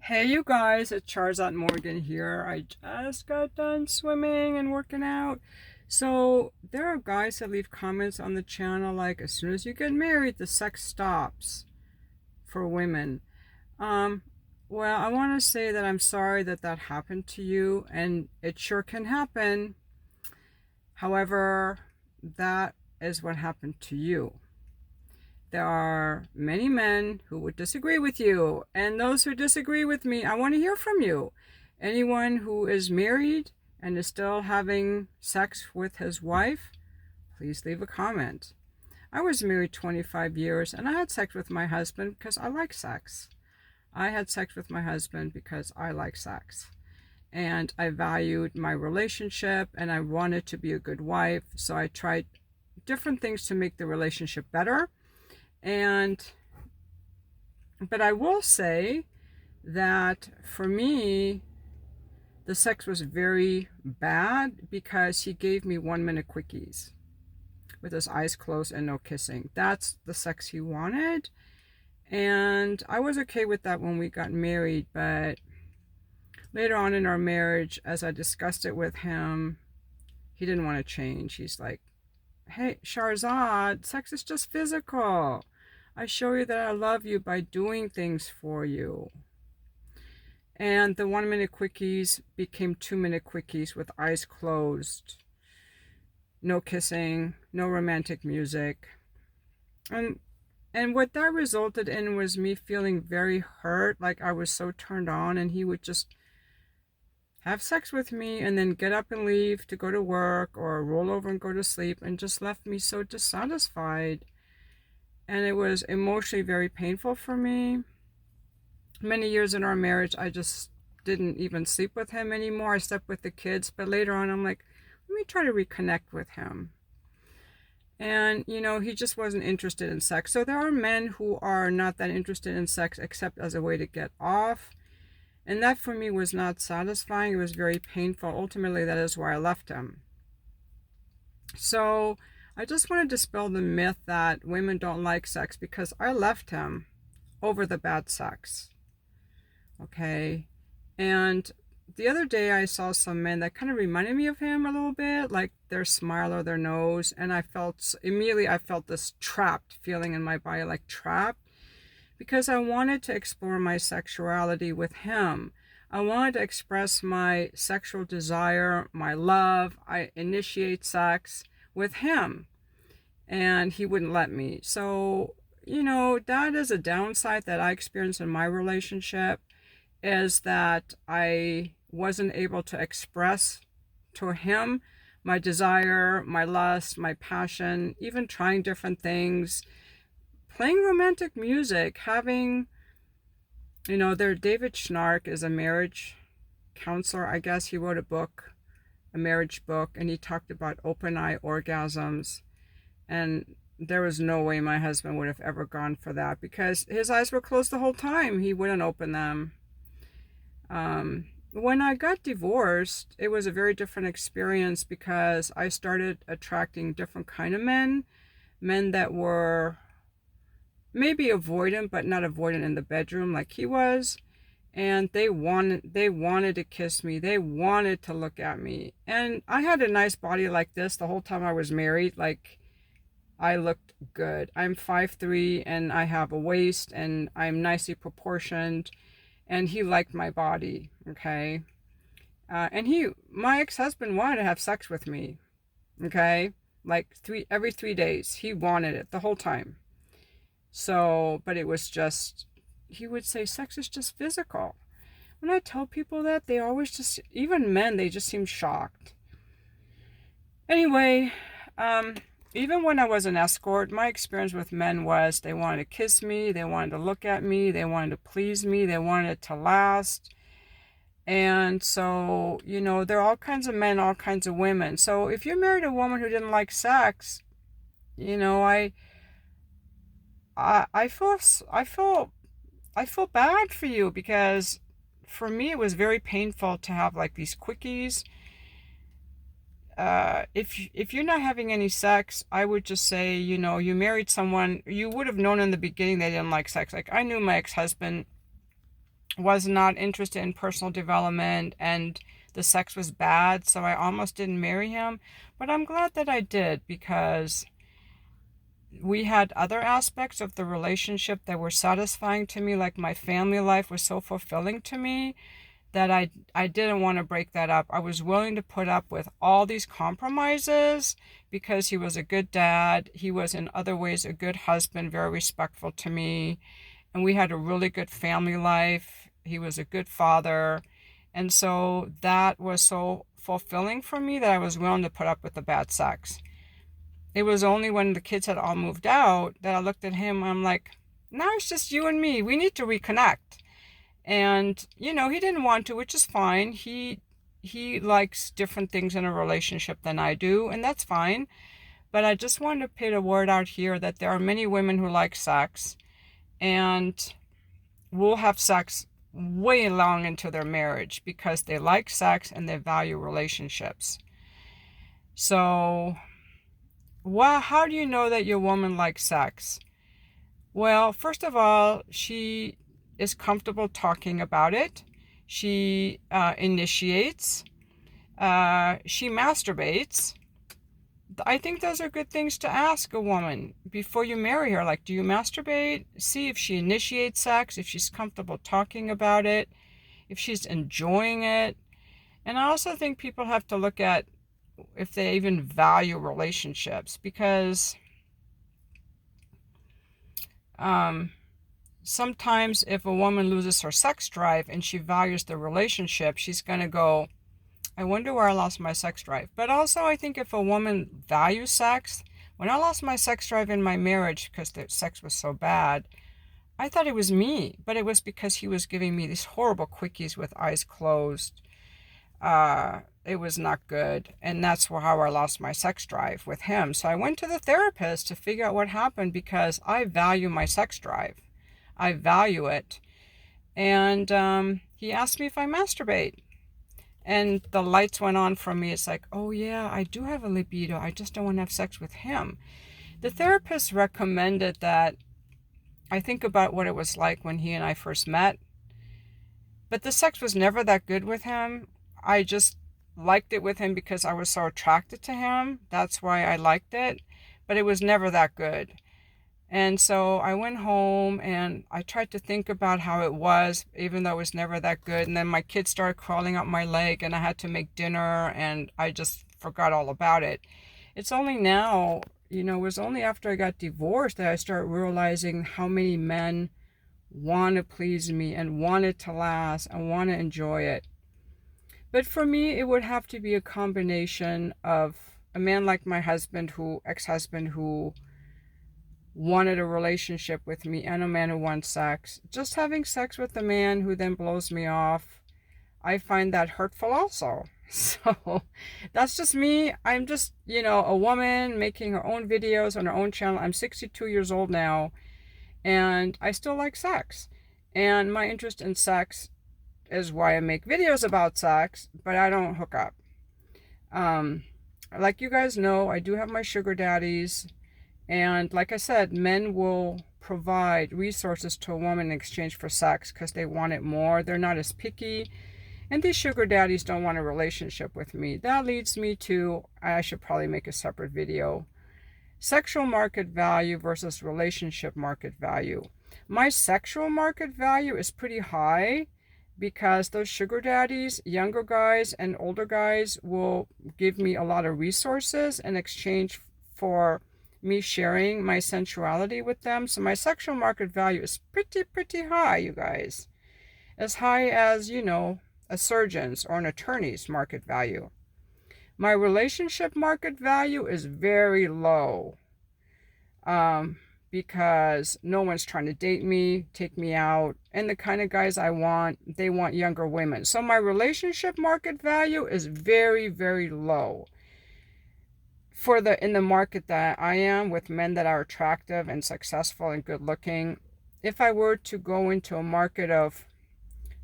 Hey you guys, it's Charzot Morgan here. I just got done swimming and working out. So there are guys that leave comments on the channel like, as soon as you get married, the sex stops for women. Um, well, I want to say that I'm sorry that that happened to you, and it sure can happen. However, that is what happened to you. There are many men who would disagree with you, and those who disagree with me, I want to hear from you. Anyone who is married and is still having sex with his wife, please leave a comment. I was married 25 years and I had sex with my husband because I like sex. I had sex with my husband because I like sex. And I valued my relationship and I wanted to be a good wife, so I tried different things to make the relationship better. But I will say that for me, the sex was very bad because he gave me 1 minute quickies with his eyes closed and no kissing. That's the sex he wanted. And I was okay with that when we got married, but later on in our marriage, as I discussed it with him, he didn't want to change. He's like, hey, Sharzad, sex is just physical. I show you that I love you by doing things for you. And the 1 minute quickies became 2 minute quickies with eyes closed. No kissing, no romantic music. And what that resulted in was me feeling very hurt, like I was so turned on, and he would just have sex with me and then get up and leave to go to work or roll over and go to sleep, and just left me so dissatisfied. And it was emotionally very painful for me. Many years in our marriage, I just didn't even sleep with him anymore. I slept with the kids, but later on, I'm like, let me try to reconnect with him. And, he just wasn't interested in sex. So there are men who are not that interested in sex except as a way to get off. And that for me was not satisfying. It was very painful. Ultimately, that is why I left him. So I just want to dispel the myth that women don't like sex, because I left him over the bad sex. Okay. And the other day I saw some men that kind of reminded me of him a little bit, like their smile or their nose. And I felt this trapped feeling in my body, like trapped, because I wanted to explore my sexuality with him. I wanted to express my sexual desire, my love. I initiate sex with him, and he wouldn't let me. So, that is a downside that I experienced in my relationship, is that I wasn't able to express to him my desire, my lust, my passion, even trying different things, playing romantic music, having, David Schnark is a marriage counselor, I guess. He wrote a marriage book, and he talked about open eye orgasms. And there was no way my husband would have ever gone for that, because his eyes were closed the whole time. He wouldn't open them. When I got divorced, it was a very different experience, because I started attracting different kind of men that were maybe avoidant, but not avoidant in the bedroom like he was. And they wanted to kiss me. They wanted to look at me. And I had a nice body like this the whole time I was married. Like, I looked good. I'm 5'3" and I have a waist and I'm nicely proportioned. And he liked my body, okay? And my ex-husband wanted to have sex with me, okay? Like every 3 days. He wanted it the whole time. So, but it was just, he would say sex is just physical. When I tell people that, they always just, even men, they just seem shocked. Anyway, even when I was an escort, my experience with men was they wanted to kiss me, they wanted to look at me, they wanted to please me, they wanted it to last. And so, there are all kinds of men, all kinds of women. So if you married a woman who didn't like sex, I feel bad for you, because for me it was very painful to have like these quickies. If you're not having any sex, I would just say, you married someone, you would have known in the beginning they didn't like sex. Like, I knew my ex-husband was not interested in personal development, and the sex was bad, so I almost didn't marry him. But I'm glad that I did, because we had other aspects of the relationship that were satisfying to me, like my family life was so fulfilling to me that I didn't want to break that up. I was willing to put up with all these compromises because he was a good dad. He was in other ways a good husband, very respectful to me. And we had a really good family life. He was a good father. And so that was so fulfilling for me that I was willing to put up with the bad sex. It was only when the kids had all moved out that I looked at him and I'm like, now it's just you and me. We need to reconnect. And, you know, he didn't want to, which is fine. He likes different things in a relationship than I do, and that's fine. But I just wanted to put a word out here that there are many women who like sex and will have sex way long into their marriage because they like sex and they value relationships. So, how do you know that your woman likes sex? Well, first of all, she is comfortable talking about it. She initiates. She masturbates. I think those are good things to ask a woman before you marry her. Like, do you masturbate? See if she initiates sex, if she's comfortable talking about it, if she's enjoying it. And I also think people have to look at if they even value relationships, because sometimes if a woman loses her sex drive and she values the relationship, she's going to go, I wonder where I lost my sex drive. But also I think if a woman values sex, when I lost my sex drive in my marriage because the sex was so bad, I thought it was me, but it was because he was giving me these horrible quickies with eyes closed. It was not good. And that's how I lost my sex drive with him. So I went to the therapist to figure out what happened, because I value my sex drive. I value it. And he asked me if I masturbate. And the lights went on for me. It's like, oh yeah, I do have a libido. I just don't want to have sex with him. The therapist recommended that I think about what it was like when he and I first met. But the sex was never that good with him. I just liked it with him because I was so attracted to him. That's why I liked it. But it was never that good. And so I went home and I tried to think about how it was, even though it was never that good. And then my kids started crawling up my leg and I had to make dinner and I just forgot all about it. It's only now, it was only after I got divorced that I started realizing how many men want to please me and want it to last and want to enjoy it. But for me, it would have to be a combination of a man like my ex-husband who wanted a relationship with me, and a man who wants sex. Just having sex with a man who then blows me off, I find that hurtful also. So that's just me. I'm just, a woman making her own videos on her own channel. I'm 62 years old now, and I still like sex. And my interest in sex is why I make videos about sex, but I don't hook up. Like you guys know, I do have my sugar daddies. And like I said, men will provide resources to a woman in exchange for sex because they want it more. They're not as picky. And these sugar daddies don't want a relationship with me. That leads me to, I should probably make a separate video. Sexual market value versus relationship market value. My sexual market value is pretty high because those sugar daddies, younger guys and older guys, will give me a lot of resources in exchange for me sharing my sensuality with them. So my sexual market value is pretty high, you guys. As high as, a surgeon's or an attorney's market value. My relationship market value is very low. Because no one's trying to date me, take me out, and the kind of guys I want, they want younger women. So my relationship market value is very, very low. In the market that I am, with men that are attractive and successful and good looking, if I were to go into a market of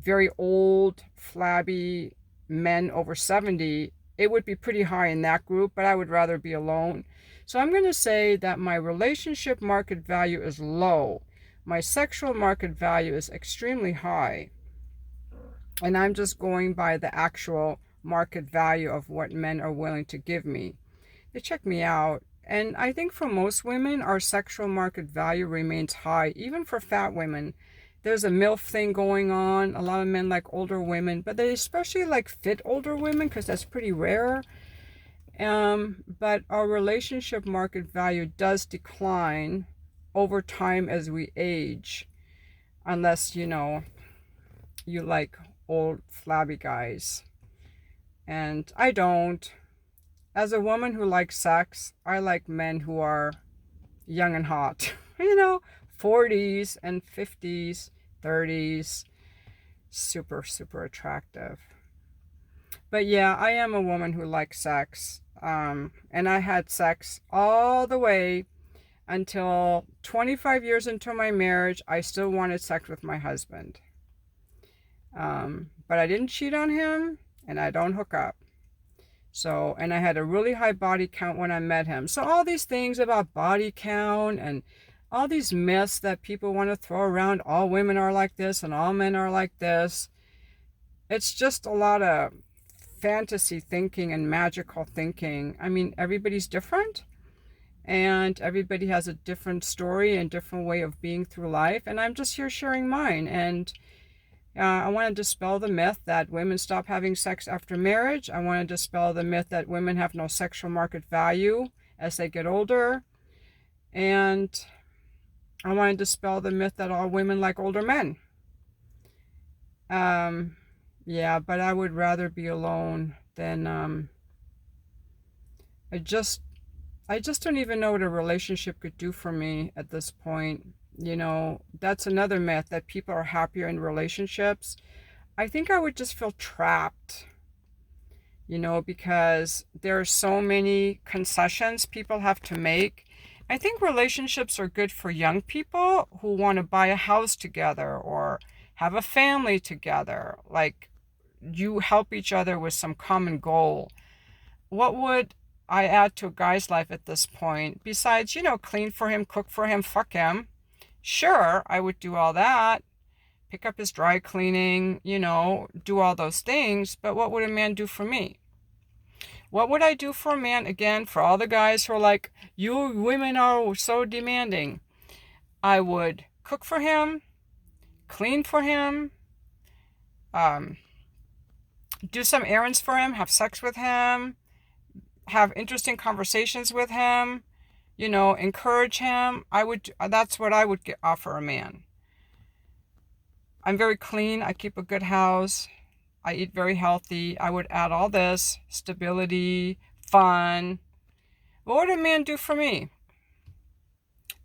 very old, flabby men over 70, it would be pretty high in that group, but I would rather be alone. So I'm going to say that my relationship market value is low. My sexual market value is extremely high. And I'm just going by the actual market value of what men are willing to give me. They check me out. And I think for most women, our sexual market value remains high, even for fat women. There's a MILF thing going on. A lot of men like older women, but they especially like fit older women because that's pretty rare. But our relationship market value does decline over time as we age, unless, you like old flabby guys. And I don't. As a woman who likes sex, I like men who are young and hot. 40s and 50s, 30s. Super, super attractive. But yeah, I am a woman who likes sex. And I had sex all the way until 25 years into my marriage. I still wanted sex with my husband. But I didn't cheat on him, and I don't hook up. So, and I had a really high body count when I met him. So all these things about body count and all these myths that people want to throw around, all women are like this and all men are like this. It's just a lot of fantasy thinking and magical thinking. I mean, everybody's different and everybody has a different story and different way of being through life. And I'm just here sharing mine. And I want to dispel the myth that women stop having sex after marriage. I want to dispel the myth that women have no sexual market value as they get older. And I want to dispel the myth that all women like older men. Yeah, but I would rather be alone than I just don't even know what a relationship could do for me at this point. That's another myth, that people are happier in relationships. I think I would just feel trapped, because there are so many concessions people have to make. I think relationships are good for young people who want to buy a house together or have a family together. Like, you help each other with some common goal. What would I add to a guy's life at this point besides, clean for him, cook for him, fuck him? Sure, I would do all that, pick up his dry cleaning, do all those things, but what would a man do for me? What would I do for a man? Again, for all the guys who are like, you women are so demanding. I would cook for him, clean for him, do some errands for him, have sex with him, have interesting conversations with him, encourage him. That's what I would offer a man. I'm very clean. I keep a good house. I eat very healthy. I would add all this: stability, fun. What would a man do for me?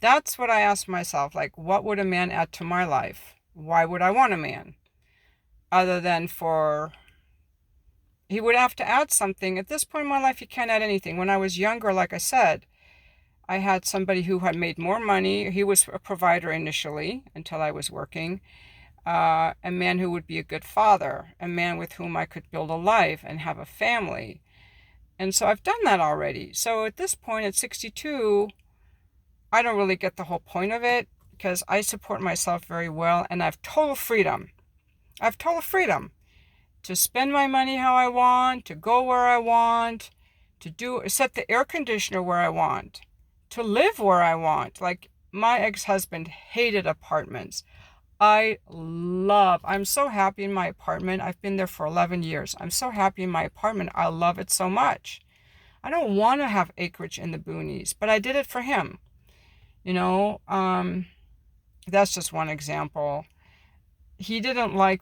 That's what I ask myself. Like, what would a man add to my life? Why would I want a man? Other than he would have to add something. At this point in my life, he can't add anything. When I was younger, like I said, I had somebody who had made more money. He was a provider initially until I was working. A man who would be a good father, a man with whom I could build a life and have a family. And so I've done that already. So at this point, at 62, I don't really get the whole point of it because I support myself very well and I have total freedom. I have total freedom to spend my money how I want, to go where I want, to set the air conditioner where I want, to live where I want. Like, my ex-husband hated apartments. I'm so happy in my apartment. I've been there for 11 years. I'm so happy in my apartment. I love it so much. I don't want to have acreage in the boonies, but I did it for him. That's just one example. He didn't like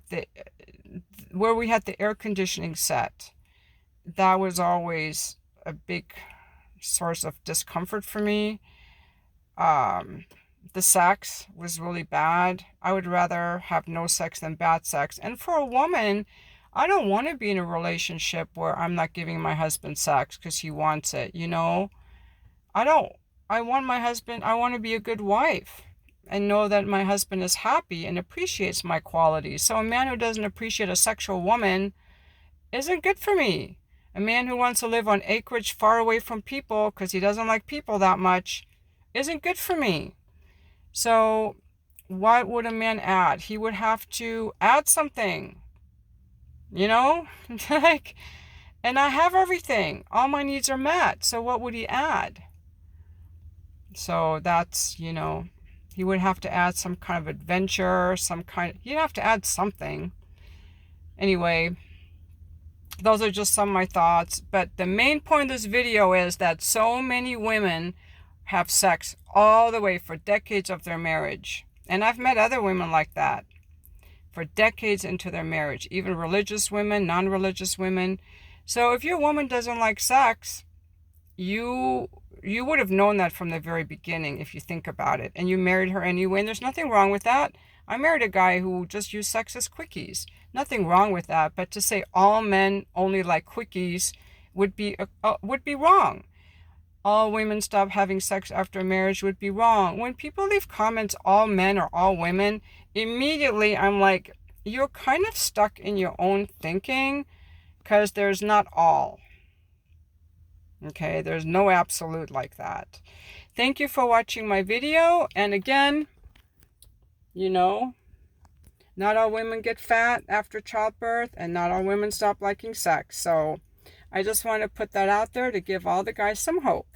where we had the air conditioning set. That was always a big source of discomfort for me. The sex was really bad. I would rather have no sex than bad sex. And for a woman, I don't want to be in a relationship where I'm not giving my husband sex because he wants it, I want my husband, I want to be a good wife and know that my husband is happy and appreciates my qualities. So a man who doesn't appreciate a sexual woman isn't good for me. A man who wants to live on acreage far away from people because he doesn't like people that much isn't good for me. So what would a man add? He would have to add something. You know? Like, and I have everything. All my needs are met. So what would he add? So that's, you know, he would have to add some kind of adventure, he'd have to add something. Anyway, those are just some of my thoughts. But the main point of this video is that so many women have sex all the way for decades of their marriage. And I've met other women like that for decades into their marriage, even religious women, non-religious women. So if your woman doesn't like sex, you would have known that from the very beginning if you think about it, and you married her anyway, and there's nothing wrong with that. I married a guy who just used sex as quickies. Nothing wrong with that, but to say all men only like quickies would be wrong. All women stop having sex after marriage would be wrong. When people leave comments, all men or all women, immediately I'm like, you're kind of stuck in your own thinking, because there's not all. Okay, there's no absolute like that. Thank you for watching my video. And again, you know, not all women get fat after childbirth, and not all women stop liking sex. So I just want to put that out there to give all the guys some hope.